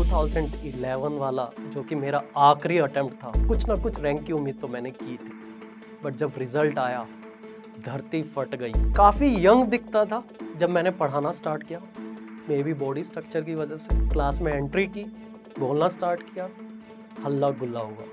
2011 वाला जो कि मेरा आखिरी अटेम्प्ट था, कुछ ना कुछ रैंक की उम्मीद तो मैंने की थी, बट जब रिजल्ट आया धरती फट गई। काफ़ी यंग दिखता था जब मैंने पढ़ाना स्टार्ट किया, मे बी बॉडी स्ट्रक्चर की वजह से। क्लास में एंट्री की, बोलना स्टार्ट किया, हल्ला गुल्ला हुआ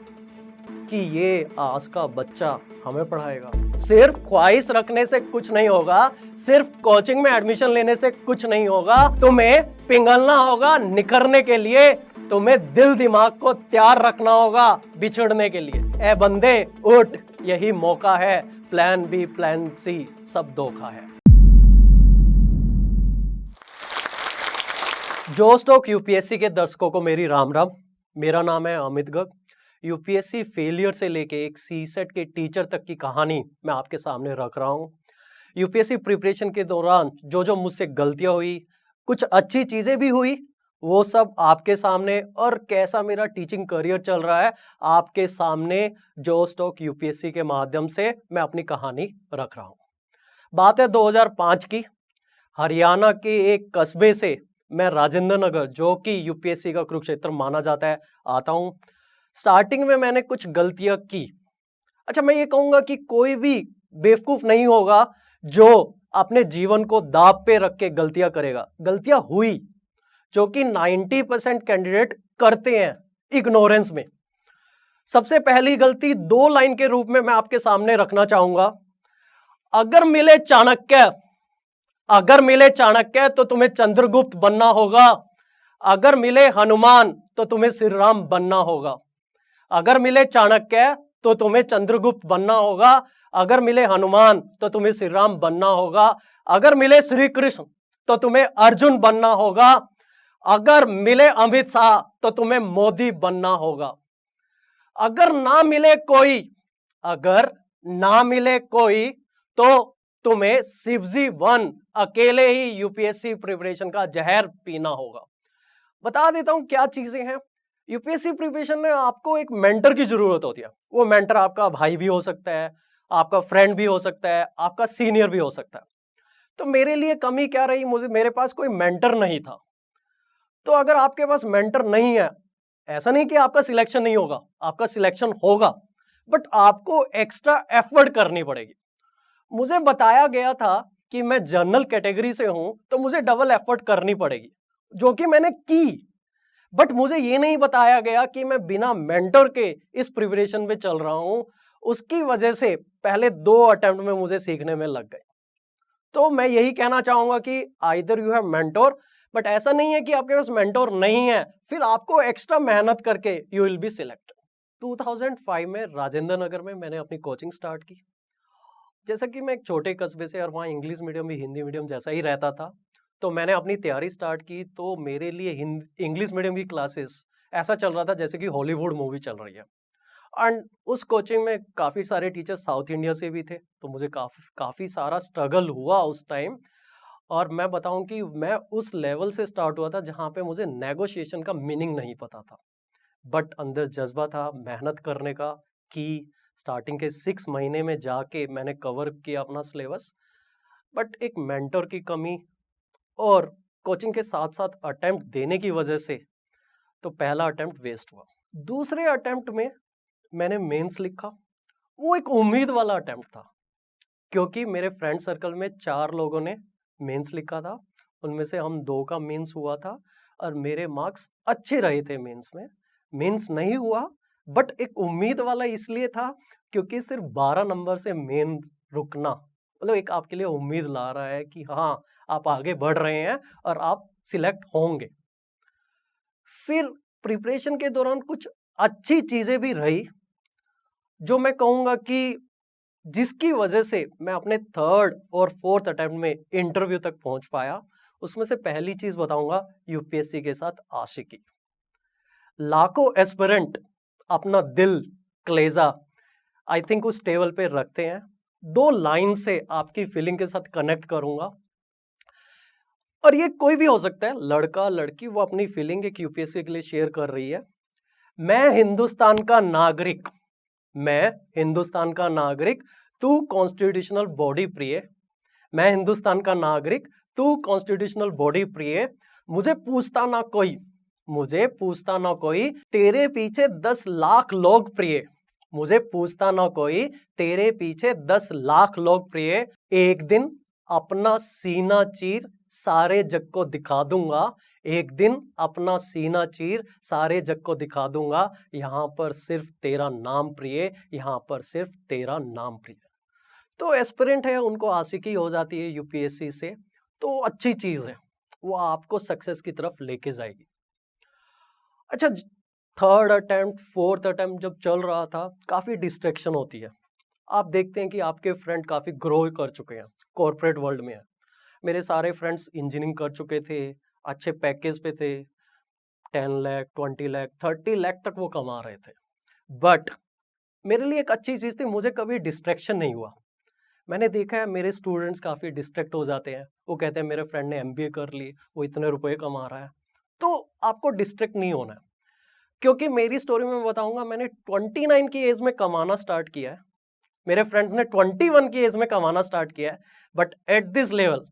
कि ये आज का बच्चा हमें पढ़ाएगा। सिर्फ ख्वाहिश रखने से कुछ नहीं होगा, सिर्फ कोचिंग में एडमिशन लेने से कुछ नहीं होगा, तुम्हें पिघलना होगा निखरने के लिए, तुम्हें दिल दिमाग को तैयार रखना होगा बिछड़ने के लिए। ए बंदे उठ, यही मौका है, प्लान बी प्लान सी सब धोखा है। जोश टॉक यूपीएससी के दर्शकों को मेरी राम राम। मेरा नाम है अमित गर्ग। यूपीएससी फेलियर से लेके एक सीसेट के टीचर तक की कहानी मैं आपके सामने रख रहा हूँ। यूपीएससी प्रिपरेशन के दौरान जो मुझसे गलतियां हुई, कुछ अच्छी चीजें भी हुई, वो सब आपके सामने, और कैसा मेरा टीचिंग करियर चल रहा है आपके सामने जोश टॉक यूपीएससी के माध्यम से मैं अपनी कहानी रख रहा हूँ। बात है 2005 की। हरियाणा के एक कस्बे से मैं राजेंद्र नगर, जो कि यूपीएससी का कुरुक्षेत्र माना जाता है, आता हूँ। स्टार्टिंग में मैंने कुछ गलतियां की। अच्छा, मैं ये कहूंगा कि कोई भी बेवकूफ नहीं होगा जो अपने जीवन को दांव पे रख के गलतियां करेगा। गलतियां हुई जो कि 90% कैंडिडेट करते हैं इग्नोरेंस में। सबसे पहली गलती 2 लाइन के रूप में मैं आपके सामने रखना चाहूंगा। अगर मिले चाणक्य तो तुम्हें चंद्रगुप्त बनना होगा। अगर मिले हनुमान तो तुम्हें श्री राम बनना होगा। अगर मिले चाणक्य तो तुम्हें चंद्रगुप्त बनना होगा। अगर मिले हनुमान तो तुम्हें श्री राम बनना होगा। अगर मिले श्री कृष्ण तो तुम्हें अर्जुन बनना होगा। अगर मिले अमित शाह तो तुम्हें मोदी बनना होगा। अगर ना मिले कोई तो तुम्हें शिवजी 1 अकेले ही यूपीएससी प्रिपरेशन का जहर पीना होगा। बता देता हूं क्या चीजें हैं। यूपीएससी प्रिपरेशन में आपको एक मेंटर की जरूरत होती है। वो मेंटर आपका भाई भी हो सकता है, आपका फ्रेंड भी हो सकता है, आपका सीनियर भी हो सकता है। तो मेरे लिए कमी क्या रही, मेरे पास कोई मेंटर नहीं था। तो अगर आपके पास मेंटर नहीं है, ऐसा नहीं कि आपका सिलेक्शन नहीं होगा, आपका सिलेक्शन होगा, बट आपको एक्स्ट्रा एफर्ट करनी पड़ेगी। मुझे बताया गया था कि मैं जनरल कैटेगरी से हूं तो मुझे डबल एफर्ट करनी पड़ेगी, जो कि मैंने की। बट मुझे ये नहीं बताया गया कि मैं बिना मेंटर के इस प्रिपरेशन में चल रहा हूं। उसकी वजह से पहले 2 अटेम्प्ट में मुझे सीखने में लग गए। तो मैं यही कहना चाहूंगा कि either you have mentor, but ऐसा नहीं है कि आपके पास मेंटोर नहीं है फिर आपको एक्स्ट्रा मेहनत करके यू विल बी सिलेक्टेड। 2005 में राजेंद्र नगर में मैंने अपनी कोचिंग स्टार्ट की। जैसा कि मैं एक छोटे कस्बे से, और वहाँ इंग्लिश मीडियम भी हिंदी मीडियम जैसा ही रहता था, तो मैंने अपनी तैयारी स्टार्ट की। तो मेरे लिए इंग्लिश मीडियम की क्लासेस ऐसा चल रहा था जैसे कि हॉलीवुड मूवी चल रही है। एंड उस कोचिंग में काफ़ी सारे टीचर्स साउथ इंडिया से भी थे, तो मुझे काफ़ी सारा स्ट्रगल हुआ उस टाइम। और मैं बताऊं कि मैं उस लेवल से स्टार्ट हुआ था जहाँ पे मुझे नेगोशिएशन का मीनिंग नहीं पता था, बट अंदर जज्बा था मेहनत करने का। कि स्टार्टिंग के 6 महीने में जाके मैंने कवर किया अपना सिलेबस, बट एक मेंटर की कमी और कोचिंग के साथ साथ अटेम्प्ट देने की वजह से तो पहला अटेम्प्ट वेस्ट हुआ। दूसरे अटेम्प्ट में मैंने मेंस लिखा। वो एक उम्मीद वाला अटेम्प्ट था, क्योंकि मेरे फ्रेंड सर्कल में 4 लोगों ने मेंस लिखा था, उनमें से हम 2 का मेंस हुआ था और मेरे मार्क्स अच्छे रहे थे मेंस में। मेंस नहीं हुआ, बट एक उम्मीद वाला इसलिए था क्योंकि सिर्फ 12 नंबर से मेन रुकना मतलब एक आपके लिए उम्मीद ला रहा है कि हाँ आप आगे बढ़ रहे हैं और आप सिलेक्ट होंगे। फिर प्रिपरेशन के दौरान कुछ अच्छी चीजें भी रही, जो मैं कहूंगा कि जिसकी वजह से मैं अपने 3rd और 4th अटेम्प्ट में इंटरव्यू तक पहुंच पाया। उसमें से पहली चीज बताऊंगा, यूपीएससी के साथ आशिकी। लाखों एस्पिरेंट अपना दिल, कलेजा आई थिंक उस टेबल पे रखते हैं। 2 लाइन से आपकी फीलिंग के साथ कनेक्ट करूंगा, और ये कोई भी हो सकता है, लड़का लड़की, वो अपनी फीलिंग एक यूपीएससी के लिए शेयर कर रही है। मैं हिंदुस्तान का नागरिक, तू कॉन्स्टिट्यूशनल बॉडी प्रिय। मैं हिंदुस्तान का नागरिक, तू कॉन्स्टिट्यूशनल बॉडी प्रिय। मुझे पूछता ना कोई, मुझे पूछता ना कोई तेरे पीछे 10 लाख लोग प्रिय, मुझे पूछता ना कोई तेरे पीछे 10 लाख लोग प्रिय, एक दिन अपना सीना चीर सारे जग को दिखा दूंगा, एक दिन अपना सीना चीर सारे जग को दिखा दूंगा, यहां पर सिर्फ तेरा नाम प्रिय, यहां पर सिर्फ तेरा नाम प्रिय। तो एस्पिरेंट है, उनको आशिकी हो जाती है यूपीएससी से, तो अच्छी चीज है, वो आपको सक्सेस की तरफ लेके जाएगी। अच्छा, थर्ड अटेम्प्ट फोर्थ अटेम्प्ट जब चल रहा था, काफी डिस्ट्रैक्शन होती है। आप देखते हैं कि आपके फ्रेंड काफी ग्रो कर चुके हैं, कॉर्पोरेट वर्ल्ड में है। मेरे सारे फ्रेंड्स इंजीनियरिंग कर चुके थे, अच्छे पैकेज पे थे, 10 लाख 20 लाख 30 लाख तक वो कमा रहे थे। बट मेरे लिए एक अच्छी चीज थी, मुझे कभी डिस्ट्रैक्शन नहीं हुआ। मैंने देखा है मेरे स्टूडेंट्स काफी डिस्ट्रैक्ट हो जाते हैं, वो कहते हैं मेरे फ्रेंड ने एमबीए कर ली, वो इतने रुपए कमा रहा है। तो आपको डिस्ट्रैक्ट नहीं होना है, क्योंकि मेरी स्टोरी में बताऊंगा, मैंने 29 की एज में कमाना स्टार्ट किया है, मेरे फ्रेंड्स ने 21 की एज में कमाना स्टार्ट किया है, बट एट दिस लेवल,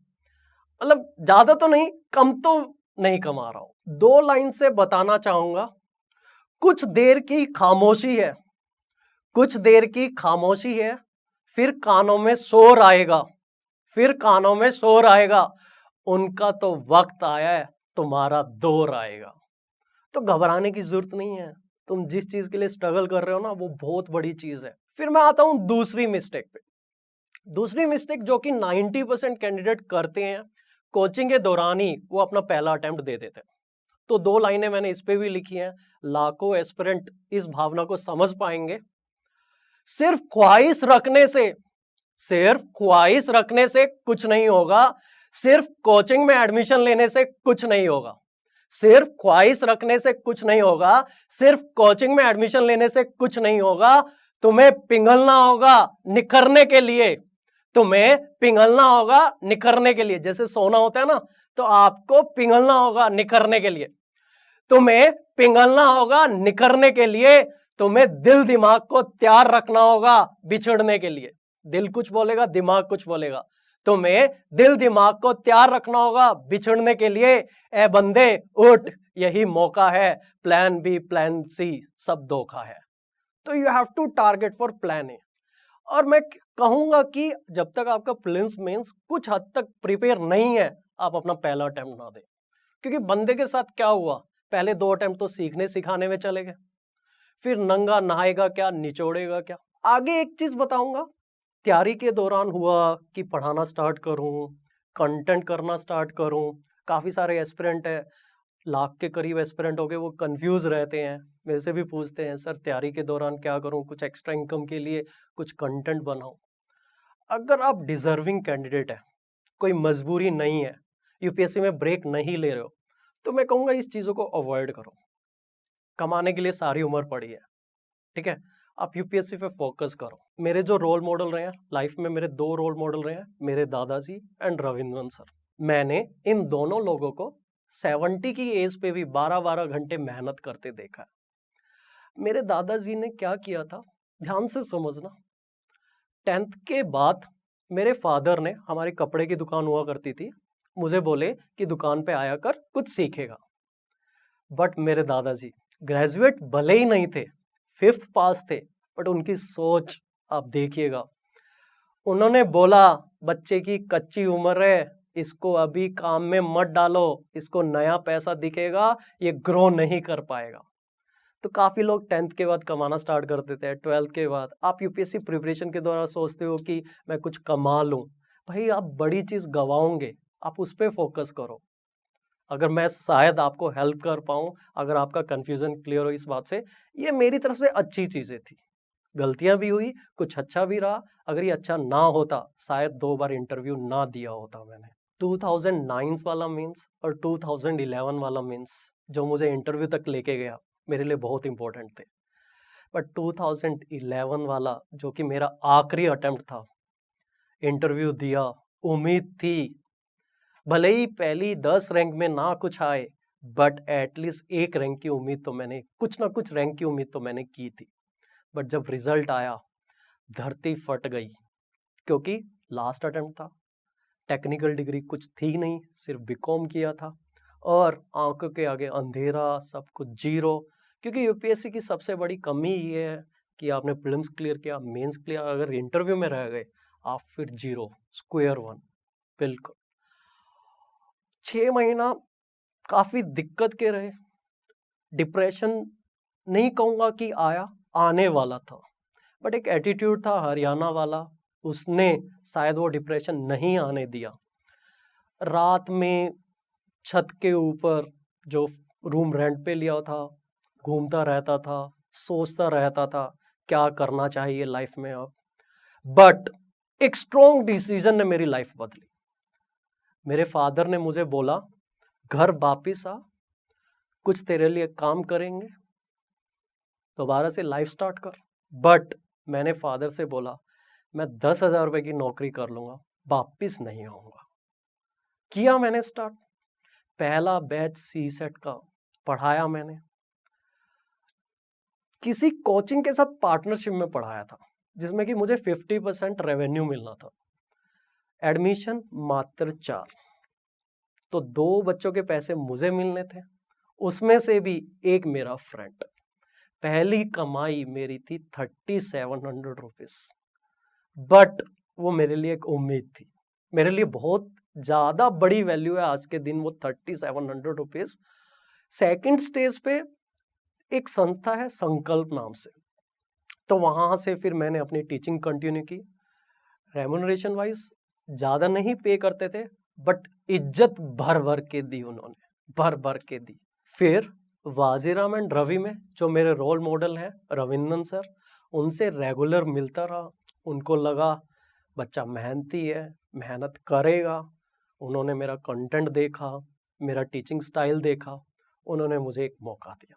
मतलब ज्यादा तो नहीं, कम तो नहीं कमा रहा हूं। 2 लाइन से बताना चाहूंगा, कुछ देर की खामोशी है, कुछ देर की खामोशी है, फिर कानों में शोर आएगा, फिर कानों में शोर आएगा, उनका तो वक्त आया है, तुम्हारा दौर आएगा। तो घबराने की जरूरत नहीं है, तुम जिस चीज के लिए स्ट्रगल कर रहे हो ना, वो बहुत बड़ी चीज है। फिर मैं आता हूं दूसरी मिस्टेक पे। दूसरी मिस्टेक जो कि 90% कैंडिडेट करते हैं, कोचिंग के दौरान ही वो अपना पहला अटेम्प्ट दे देते हैं। तो 2 लाइनें मैंने इस पे भी लिखी हैं, लाखों एस्पिरेंट इस भावना को समझ पाएंगे। सिर्फ ख्वाहिश रखने से, सिर्फ ख्वाहिश रखने से कुछ नहीं होगा, सिर्फ कोचिंग में एडमिशन लेने से कुछ नहीं होगा, सिर्फ ख्वाहिश रखने से कुछ नहीं होगा, सिर्फ कोचिंग में एडमिशन लेने से कुछ नहीं होगा, तुम्हें पिघलना होगा निखरने के लिए, तुम्हें पिघलना होगा निखरने के लिए। जैसे सोना होता है ना, तो आपको पिघलना होगा निखरने के लिए, तुम्हें पिघलना होगा निखरने के लिए, तुम्हें दिल दिमाग को तैयार रखना होगा बिछड़ने के लिए। दिल कुछ बोलेगा, दिमाग कुछ बोलेगा, तुम्हें दिल दिमाग को तैयार रखना होगा बिछड़ने के लिए। ए बंदे उठ, यही मौका है, प्लान बी प्लान सी सब धोखा है। तो you have to target for plan A. और मैं कहूंगा कि जब तक आपका प्रीलिम्स मेंस कुछ हद तक प्रिपेयर नहीं है, आप अपना पहला अटेम्प्ट ना दें। क्योंकि बंदे के साथ क्या हुआ, पहले 2 अटेम्प्ट तो सीखने सिखाने में चले गए, फिर नंगा नहाएगा क्या, निचोड़ेगा क्या। आगे एक चीज बताऊंगा, तैयारी के दौरान हुआ कि पढ़ाना स्टार्ट करूं, कंटेंट करना स्टार्ट करूं। काफी सारे एस्पिरेंट है, लाख के करीब एस्पिरेंट हो गए, वो कंफ्यूज रहते हैं, मेरे से भी पूछते हैं सर तैयारी के दौरान क्या करूं, कुछ एक्स्ट्रा इनकम के लिए कुछ कंटेंट बनाऊं। अगर आप डिजर्विंग कैंडिडेट है, कोई मजबूरी नहीं है, यूपीएससी में ब्रेक नहीं ले रहे हो, तो मैं कहूंगा इस चीजों को अवॉइड करो। कमाने के लिए सारी उम्र पड़ी है, ठीक है, आप यूपीएससी पे फोकस करो। मेरे जो रोल मॉडल रहे हैं लाइफ में, मेरे 2 रोल मॉडल रहे हैं, मेरे दादाजी एंड रविंद्रन सर। मैंने इन दोनों लोगों को 70 की एज पे भी 12-12 घंटे मेहनत करते देखा है। मेरे दादाजी ने क्या किया था, ध्यान से समझना। 10th के बाद मेरे फादर ने, हमारी कपड़े की दुकान हुआ करती थी, मुझे बोले कि दुकान पे आया कर, कुछ सीखेगा। बट मेरे दादाजी ग्रेजुएट भले ही नहीं थे, 5th पास थे, बट उनकी सोच आप देखिएगा। उन्होंने बोला बच्चे की कच्ची उम्र है, इसको अभी काम में मत डालो, इसको नया पैसा दिखेगा, ये ग्रो नहीं कर पाएगा। तो काफी लोग 10th के बाद कमाना स्टार्ट कर देते हैं, 12th के बाद। आप यूपीएससी प्रिपरेशन के दौरान सोचते हो कि मैं कुछ कमा लूं, भाई आप बड़ी चीज गवाओगे, आप उस पर फोकस करो। अगर मैं शायद आपको हेल्प कर पाऊं, अगर आपका कंफ्यूजन क्लियर हो इस बात से, ये मेरी तरफ से अच्छी चीजें थी। गलतियां भी हुई, कुछ अच्छा भी रहा। अगर ये अच्छा ना होता, शायद 2 बार इंटरव्यू ना दिया होता मैंने। 2009 वाला मीन्स और 2011 वाला मीन्स जो मुझे इंटरव्यू तक लेके गया, मेरे लिए बहुत इंपॉर्टेंट थे। बट 2011 वाला जो कि मेरा आखिरी अटेम्प्ट था, इंटरव्यू दिया, उम्मीद थी भले ही पहली 10 रैंक में ना कुछ आए, बट एटलीस्ट 1 रैंक की उम्मीद तो मैंने, कुछ ना कुछ रैंक की उम्मीद तो मैंने की थी। बट जब रिजल्ट आया, धरती फट गई, क्योंकि लास्ट अटेम्प्ट था, टेक्निकल डिग्री कुछ थी नहीं, सिर्फ बीकॉम किया था। और आंखों के आगे अंधेरा, सब कुछ जीरो। क्योंकि यूपीएससी की सबसे बड़ी कमी ये है कि आपने प्रीलिम्स क्लियर किया, मेंस क्लियर, अगर इंटरव्यू में रह गए आप फिर जीरो, स्क्वायर वन। बिल्कुल 6 महीना काफी दिक्कत के रहे। डिप्रेशन नहीं कहूंगा कि आया, आने वाला था, बट एक एटीट्यूड था हरियाणा वाला, उसने शायद वो डिप्रेशन नहीं आने दिया। रात में छत के ऊपर जो रूम रेंट पे लिया था, घूमता रहता था, सोचता रहता था क्या करना चाहिए लाइफ में अब। बट एक स्ट्रॉन्ग डिसीजन ने मेरी लाइफ बदली। मेरे फादर ने मुझे बोला घर वापिस आ, कुछ तेरे लिए काम करेंगे, दोबारा से लाइफ स्टार्ट कर। बट मैंने फादर से बोला मैं 10,000 रुपए की नौकरी कर लूंगा, वापिस नहीं आऊंगा। किया मैंने स्टार्ट, पहला बैच सीसेट का पढ़ाया मैंने। किसी कोचिंग के साथ पार्टनरशिप में पढ़ाया था, जिसमें कि मुझे 50% रेवेन्यू मिलना था। एडमिशन मात्र 4, तो 2 बच्चों के पैसे मुझे मिलने थे, उसमें से भी एक मेरा फ्रेंड। पहली कमाई मेरी थी 3700 रुपीज, बट वो मेरे लिए एक उम्मीद थी, मेरे लिए बहुत ज्यादा बड़ी वैल्यू है आज के दिन वो 3700 रुपीज। सेकेंड स्टेज पे एक संस्था है संकल्प नाम से, तो वहां से फिर मैंने अपनी टीचिंग कंटिन्यू की। रेम्यूनरेशन वाइज ज्यादा नहीं पे करते थे, बट इज्जत भर भर के दी उन्होंने, भर भर के दी। फिर वाजीराम एंड रवि में जो मेरे रोल मॉडल हैं रविंदन सर, उनसे रेगुलर मिलता रहा। उनको लगा बच्चा मेहनती है, मेहनत करेगा। उन्होंने मेरा कंटेंट देखा, मेरा टीचिंग स्टाइल देखा, उन्होंने मुझे एक मौका दिया।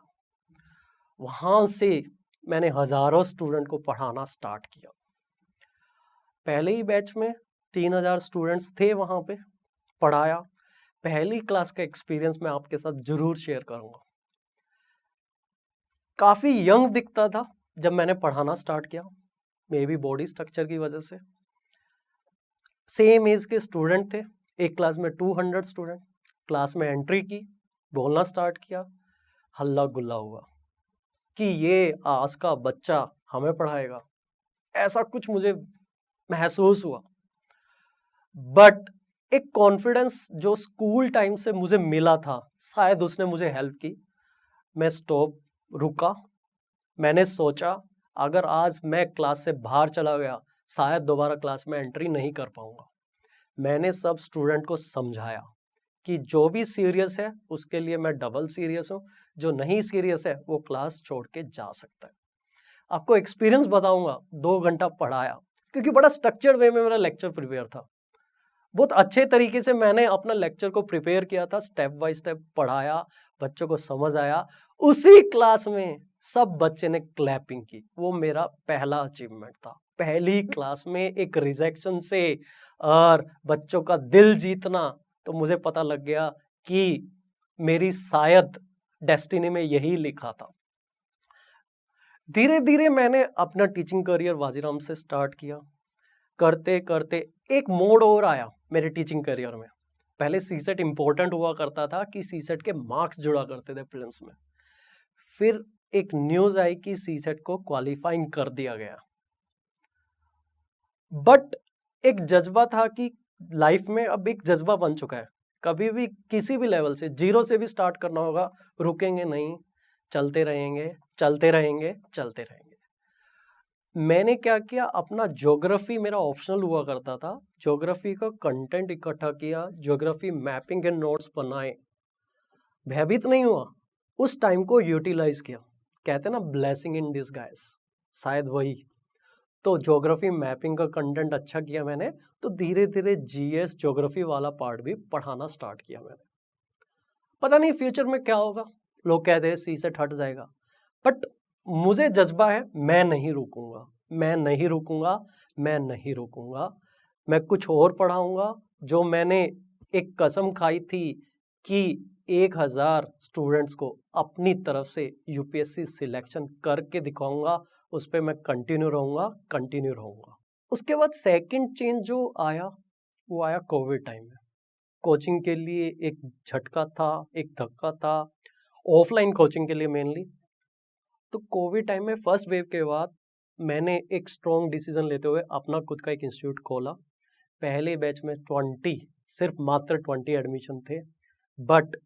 वहां से मैंने हजारों स्टूडेंट को पढ़ाना स्टार्ट किया। पहले ही बैच में 3000 स्टूडेंट्स थे, वहां पे पढ़ाया। पहली क्लास का एक्सपीरियंस मैं आपके साथ जरूर शेयर करूंगा। काफी यंग दिखता था जब मैंने पढ़ाना स्टार्ट किया, मे बी बॉडी स्ट्रक्चर की वजह से। सेम एज के स्टूडेंट थे, एक क्लास में 200 स्टूडेंट। क्लास में एंट्री की, बोलना स्टार्ट किया, हल्ला गुल्ला हुआ कि ये आज का बच्चा हमें पढ़ाएगा, ऐसा कुछ मुझे महसूस हुआ। बट एक कॉन्फिडेंस जो स्कूल टाइम से मुझे मिला था, शायद उसने मुझे हेल्प की। मैं स्टॉप रुका, मैंने सोचा अगर आज मैं क्लास से बाहर चला गया शायद दोबारा क्लास में एंट्री नहीं कर पाऊंगा। मैंने सब स्टूडेंट को समझाया कि जो भी सीरियस है उसके लिए मैं डबल सीरियस हूँ, जो नहीं सीरियस है वो क्लास छोड़ के जा सकता है। आपको एक्सपीरियंस बताऊंगा, 2 घंटा पढ़ाया, क्योंकि बड़ा स्ट्रक्चर्ड वे में मेरा लेक्चर प्रिपेयर था। बहुत अच्छे तरीके से मैंने अपना लेक्चर को प्रिपेयर किया था, स्टेप बाय स्टेप पढ़ाया, बच्चों को समझ आया। उसी क्लास में सब बच्चे ने क्लैपिंग की, वो मेरा पहला अचीवमेंट था। पहली क्लास में एक रिजेक्शन से और बच्चों का दिल जीतना, तो मुझे पता लग गया कि मेरी शायद डेस्टिनी में यही लिखा था। धीरे धीरे मैंने अपना टीचिंग करियर वाजीराम से स्टार्ट किया। करते करते एक मोड़ और आया मेरे टीचिंग करियर में। पहले सीसेट इंपॉर्टेंट हुआ करता था कि सीसेट के मार्क्स जुड़ा करते थे प्रीलिम्स में। फिर एक न्यूज आई कि सीसेट को क्वालिफाइंग कर दिया गया। बट एक जज्बा था कि लाइफ में अब एक जज्बा बन चुका है, कभी भी किसी भी लेवल से, जीरो से भी स्टार्ट करना होगा, रुकेंगे नहीं, चलते रहेंगे चलते रहेंगे चलते रहेंगे। मैंने क्या किया, अपना ज्योग्राफी मेरा ऑप्शनल हुआ करता था, ज्योग्राफी का कंटेंट इकट्ठा किया, ज्योग्राफी मैपिंग के नोट्स बनाए। भयभीत नहीं हुआ, उस टाइम को यूटिलाइज किया। कहते ना ब्लेसिंग इन डिस्गाइज, शायद वही। तो ज्योग्राफी मैपिंग का कंटेंट अच्छा किया मैंने, तो धीरे धीरे जीएस ज्योग्राफी वाला पार्ट भी पढ़ाना स्टार्ट किया मैंने। पता नहीं फ्यूचर में क्या होगा, लोग कहते हैं सीसेट हट जाएगा, बट मुझे जज्बा है, मैं नहीं रुकूंगा, मैं नहीं रुकूंगा, मैं नहीं रुकूंगा। मैं कुछ और पढ़ाऊंगा। जो मैंने एक कसम खाई थी कि 1000 स्टूडेंट्स को अपनी तरफ से यूपीएससी सिलेक्शन करके दिखाऊंगा, उस पर मैं कंटिन्यू रहूंगा। उसके बाद सेकंड चेंज जो आया वो आया कोविड टाइम में। कोचिंग के लिए एक झटका था, एक धक्का था, ऑफलाइन कोचिंग के लिए मेनली। तो कोविड टाइम में फर्स्ट वेव के बाद मैंने एक स्ट्रॉन्ग डिसीजन लेते हुए अपना खुद का एक इंस्टीट्यूट खोला। पहले बैच में 20, सिर्फ मात्र 20 एडमिशन थे, बट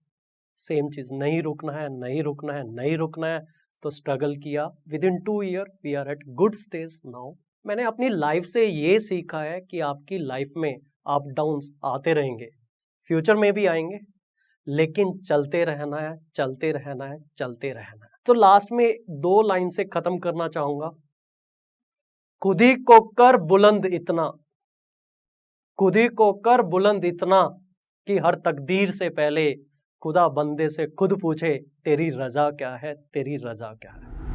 सेम चीज, नहीं रुकना है, नहीं रुकना है, नहीं रुकना है, तो स्ट्रगल किया। Within 2 year we are at good stage now. मैंने अपनी लाइफ से ये सीखा है कि आपकी लाइफ में अप डाउन्स आते रहेंगे, फ्यूचर में भी आएंगे, लेकिन चलते रहना है, चलते रहना है, चलते रहना है। तो लास्ट में 2 लाइन से खत्म करना चाहूंगा, खुद ही को कर बुलंद इतना, खुद ही को कर बुलंद इतना कि हर तकदीर से पहले खुदा बंदे से खुद पूछे तेरी रजा क्या है, तेरी रजा क्या है।